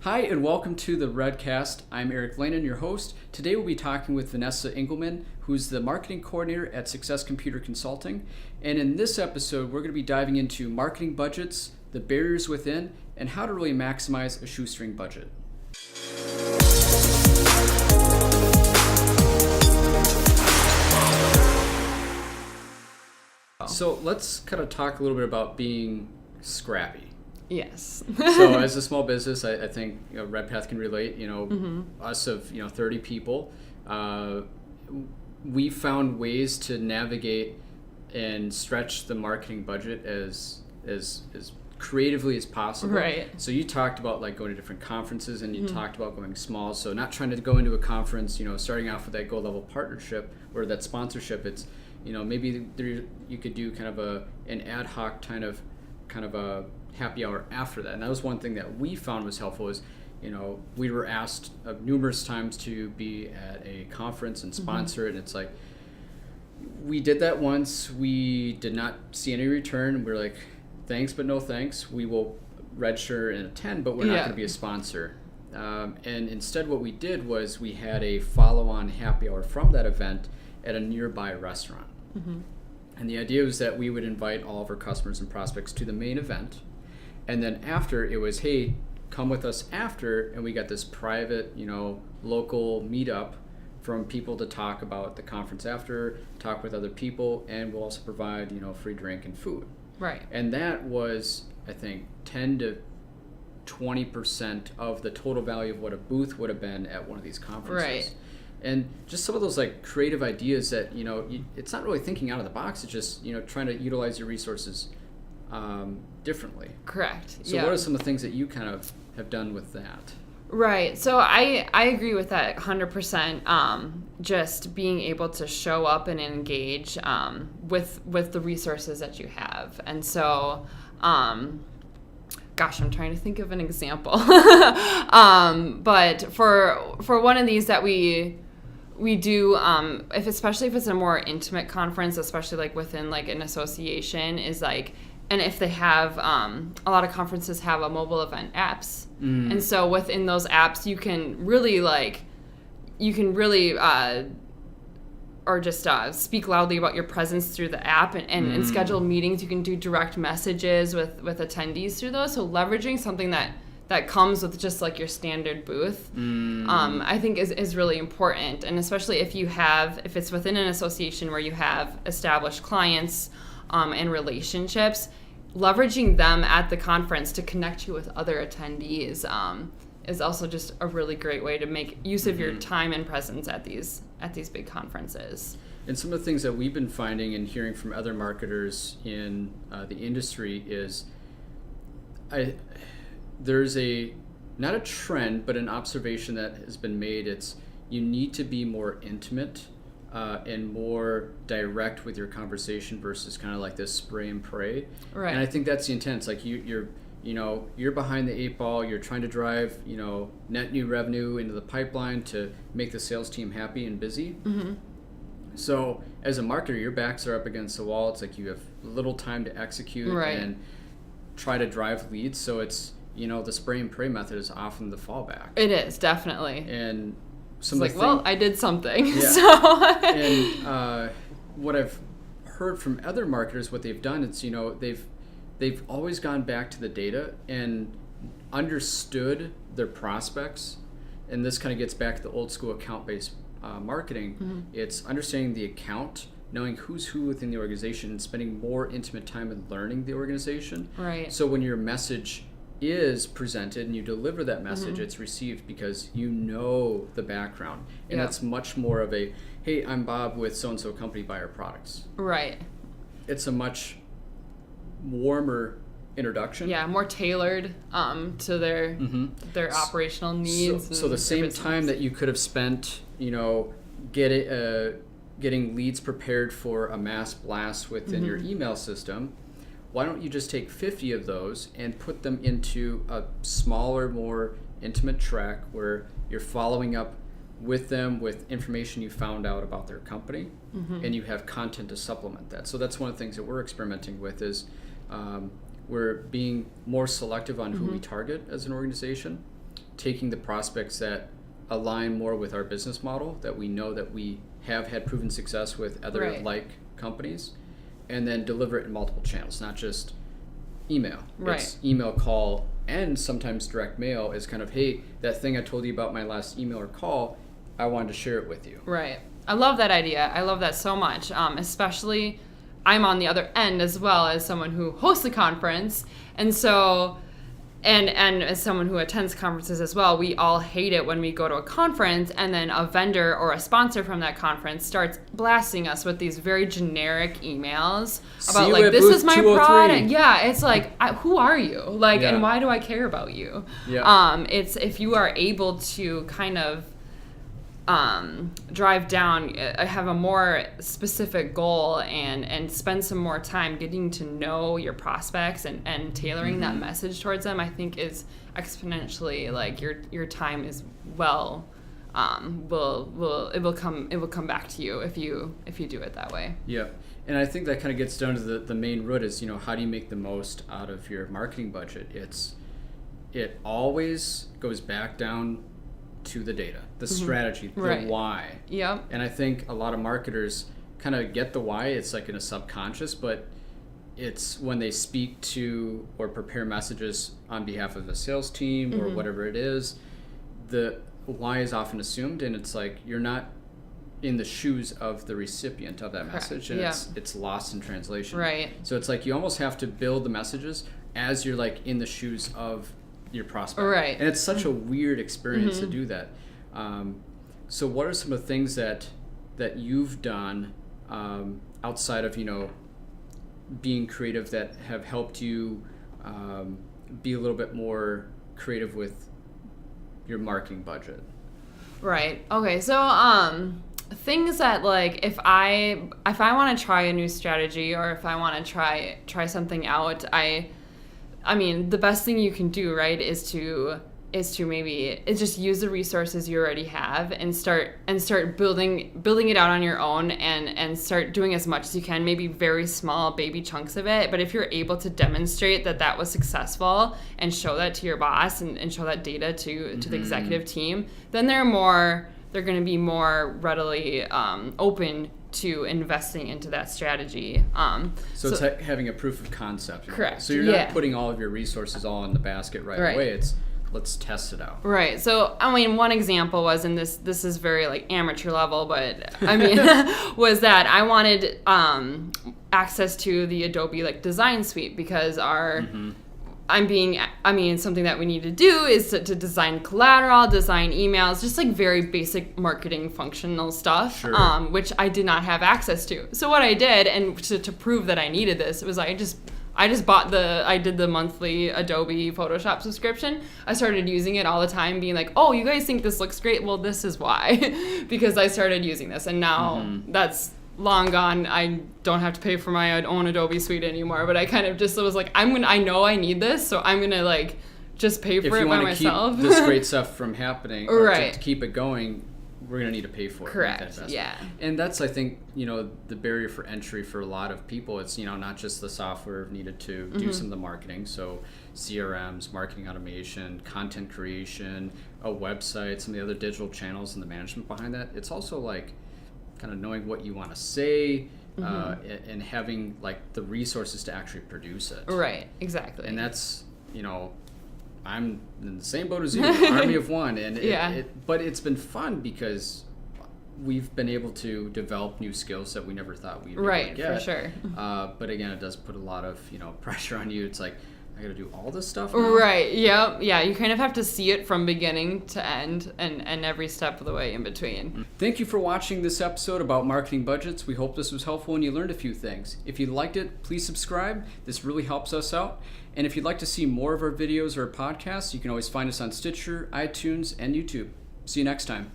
Hi, and welcome to the Redcast. I'm Eric Lanin, your host. Today we'll be talking with Vanessa Engelman, who's the marketing coordinator at Success Computer Consulting. And in this episode, we're going to be diving into marketing budgets, the barriers within, and how to really maximize a shoestring budget. So let's kind of talk a little bit about being scrappy. Yes. So as a small business, I think Redpath can relate. Us of 30 people, we found ways to navigate and stretch the marketing budget as creatively as possible. Right. So you talked about like going to different conferences, and you talked about going small. So not trying to go into a conference, starting off with that gold level partnership or that sponsorship. It's maybe you could do kind of an ad hoc kind of a happy hour after that. And that was one thing that we found was helpful is, we were asked numerous times to be at a conference and sponsor it. And it's like, we did that once. We did not see any return. We're like, thanks, but no thanks. We will register and attend, but we're not going to be a sponsor. And instead what we did was we had a follow-on happy hour from that event at a nearby restaurant. And the idea was that we would invite all of our customers and prospects to the main event. And then after, it was, hey, come with us after. And we got this private, local meetup from people to talk about the conference after, talk with other people, and we'll also provide, free drink and food. Right. And that was, I think, 10 to 20% of the total value of what a booth would have been at one of these conferences. Right. And just some of those like creative ideas that, it's not really thinking out of the box. It's just, trying to utilize your resources differently. Correct. So what are some of the things that you kind of have done with that? Right. So I agree with that 100%. Just being able to show up and engage with the resources that you have. And so, gosh, I'm trying to think of an example. But for one of these that we do, especially if it's a more intimate conference, especially like within like an association, is like, and if they have, a lot of conferences have a mobile event apps. And so within those apps, you can really or just speak loudly about your presence through the app and schedule meetings. You can do direct messages with attendees through those. So leveraging something that comes with just like your standard booth, I think is really important. And especially if it's within an association where you have established clients and relationships, leveraging them at the conference to connect you with other attendees is also just a really great way to make use of your time and presence at these big conferences. And some of the things that we've been finding and hearing from other marketers in the industry is there's not a trend, but an observation that has been made. It's you need to be more intimate and more direct with your conversation versus kind of like this spray and pray. Right. And I think that's the intent. It's like you're behind the eight ball. You're trying to drive, net new revenue into the pipeline to make the sales team happy and busy. So as a marketer, your backs are up against the wall. It's like you have little time to execute and try to drive leads. So it's, the spray and pray method is often the fallback. It is, definitely. And I did something. Yeah. So. And what I've heard from other marketers, what they've done, it's, they've always gone back to the data and understood their prospects. And this kind of gets back to the old school account-based marketing. It's understanding the account, knowing who's who within the organization, and spending more intimate time in learning the organization. Right. So when your message is presented and you deliver that message, it's received because you know the background. And that's much more of a, hey, I'm Bob with so-and-so company, buy our products. Right. It's a much warmer introduction. Yeah, more tailored to their operational needs. So the same time that you could have spent, getting leads prepared for a mass blast within your email system, why don't you just take 50 of those and put them into a smaller, more intimate track where you're following up with them with information you found out about their company, and you have content to supplement that. So that's one of the things that we're experimenting with is we're being more selective on who we target as an organization. taking the prospects that align more with our business model, that we know that we have had proven success with other like companies, and then deliver it in multiple channels, not just email. Right. It's email, call, and sometimes direct mail is kind of, hey, that thing I told you about my last email or call, I wanted to share it with you. Right. I love that idea. I love that so much. Especially, I'm on the other end as well as someone who hosts a conference. And so, and as someone who attends conferences as well, we all hate it when we go to a conference and then a vendor or a sponsor from that conference starts blasting us with these very generic emails about like, this is my product. Yeah, it's like, who are you? Like, and why do I care about you? Yeah. It's if you are able to kind of drive down, have a more specific goal and spend some more time getting to know your prospects and tailoring that message towards them, I think is exponentially, like, your time is will come back to you if you do it that way. Yeah. And I think that kind of gets down to the main root is, how do you make the most out of your marketing budget? It always goes back down to the data, the strategy, the why. Yep. And I think a lot of marketers kind of get the why. It's like in a subconscious, but it's when they speak to or prepare messages on behalf of a sales team or whatever it is, the why is often assumed, and it's like you're not in the shoes of the recipient of that message, and it's lost in translation. Right. So it's like you almost have to build the messages as you're like in the shoes of your prospect. Right. And it's such a weird experience to do that. So what are some of the things that you've done outside of, being creative that have helped you be a little bit more creative with your marketing budget? Right. Okay. So things that, like, if I want to try a new strategy or if I want to try something out, I mean, the best thing you can do, right, is to maybe just use the resources you already have and start building it out on your own and start doing as much as you can, maybe very small baby chunks of it. But if you're able to demonstrate that was successful and show that to your boss and show that data to the executive team, then they're going to be more readily open to investing into that strategy. So it's like having a proof of concept. Correct. So you're not putting all of your resources all in the basket right away. It's let's test it out. Right. So, I mean, one example was, and this is very like amateur level, but I mean, was that I wanted access to the Adobe like design suite because something that we need to do is to design collateral, design emails, just like very basic marketing functional stuff, which I did not have access to. So what I did, and to prove that I needed this, was I just I did the monthly Adobe Photoshop subscription. I started using it all the time, being like, oh, you guys think this looks great? Well, this is why, because I started using this, and now that's long gone. I don't have to pay for my own Adobe suite anymore, but I kind of just was like, I know I need this, so I'm gonna like just pay for it by myself. If you want to keep this great stuff from happening, or to keep it going, we're gonna need to pay for it. Correct. Yeah. And that's, I think, the barrier for entry for a lot of people. It's not just the software needed to do some of the marketing. So CRMs, marketing automation, content creation, a website, some of the other digital channels and the management behind that. It's also like kind of knowing what you want to say and having like the resources to actually produce it. Right, exactly. And that's, I'm in the same boat as you, army of one. And but it's been fun because we've been able to develop new skills that we never thought we'd be able to get. For sure. But again, it does put a lot of, pressure on you. It's like, I got to do all this stuff now? Right. Yep. Yeah. You kind of have to see it from beginning to end and every step of the way in between. Thank you for watching this episode about marketing budgets. We hope this was helpful and you learned a few things. If you liked it, please subscribe. This really helps us out. And if you'd like to see more of our videos or podcasts, you can always find us on Stitcher, iTunes, and YouTube. See you next time.